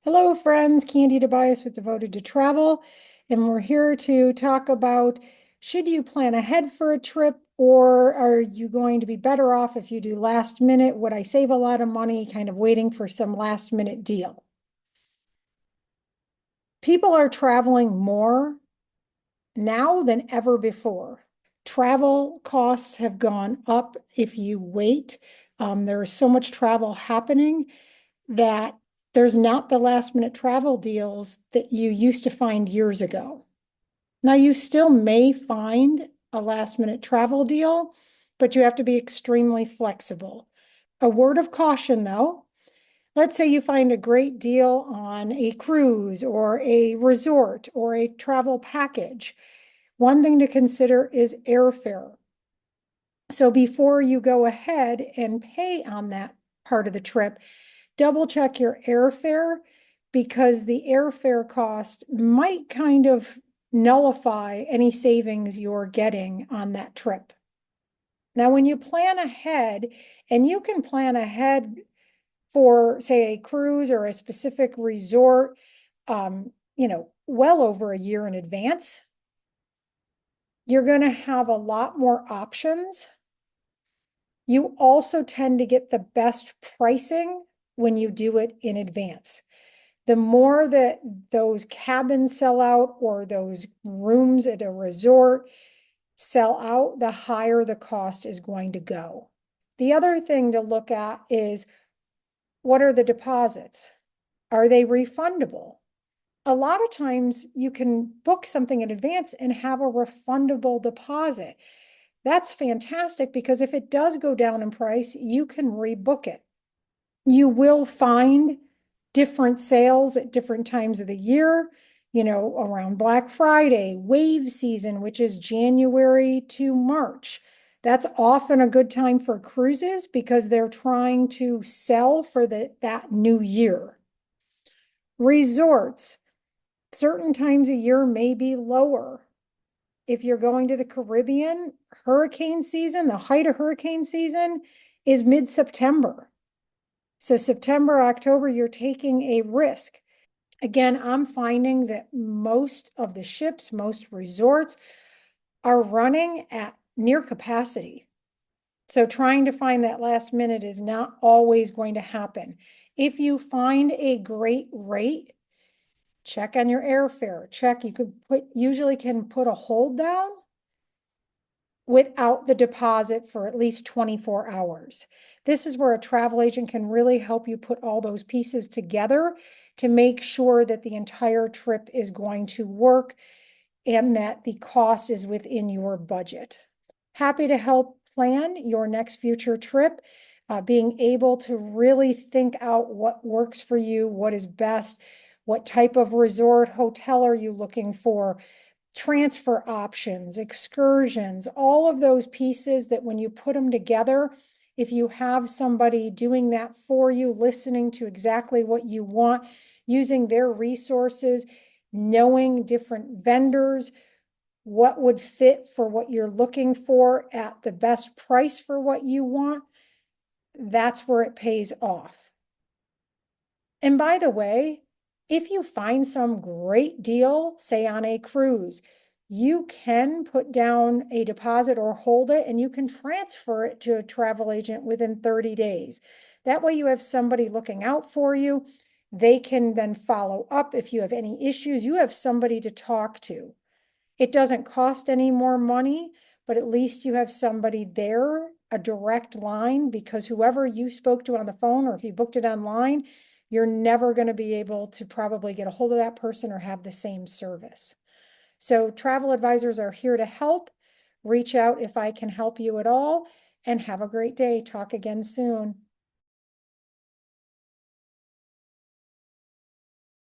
Hello, friends. Candy Tobias with Devoted to Travel, and we're here to talk about should you plan ahead for a trip or are you going to be better off if you do last minute? Would I save a lot of money kind of waiting for some last minute deal? People are traveling more now than ever before. Travel costs have gone up if you wait. There is so much travel happening that there's not the last minute travel deals that you used to find years ago. Now, you still may find a last minute travel deal, but you have to be extremely flexible. A word of caution though, let's say you find a great deal on a cruise or a resort or a travel package. One thing to consider is airfare. So before you go ahead and pay on that part of the trip, double check your airfare because the airfare cost might kind of nullify any savings you're getting on that trip. Now, when you plan ahead, and you can plan ahead for, say, a cruise or a specific resort, well over a year in advance, you're going to have a lot more options. You also tend to get the best pricing when you do it in advance. The more that those cabins sell out or those rooms at a resort sell out, the higher the cost is going to go. The other thing to look at is what are the deposits? Are they refundable? A lot of times you can book something in advance and have a refundable deposit. That's fantastic because if it does go down in price, you can rebook it. You will find different sales at different times of the year, around Black Friday, wave season, which is January to March. That's often a good time for cruises because they're trying to sell for that new year. Resorts, certain times a year may be lower. If you're going to the Caribbean, hurricane season, the height of hurricane season is mid-September. So September, October, you're taking a risk. Again, I'm finding that most of the ships, most resorts are running at near capacity. So trying to find that last minute is not always going to happen. If you find a great rate, check on your airfare. Check, usually can put a hold down without the deposit for at least 24 hours. This is where a travel agent can really help you put all those pieces together to make sure that the entire trip is going to work and that the cost is within your budget. Happy to help plan your next future trip, being able to really think out what works for you, what is best, what type of resort, hotel are you looking for, transfer options, excursions, all of those pieces that when you put them together, if you have somebody doing that for you, listening to exactly what you want, using their resources, knowing different vendors, what would fit for what you're looking for at the best price for what you want, that's where it pays off. And by the way, if you find some great deal, say on a cruise, you can put down a deposit or hold it and you can transfer it to a travel agent within 30 days. That way you have somebody looking out for you. They can then follow up if you have any issues. You have somebody to talk to. It doesn't cost any more money, but at least you have somebody there, a direct line, because whoever you spoke to on the phone or if you booked it online, you're never going to be able to probably get a hold of that person or have the same service. So travel advisors are here to help. Reach out if I can help you at all, and have a great day. Talk again soon.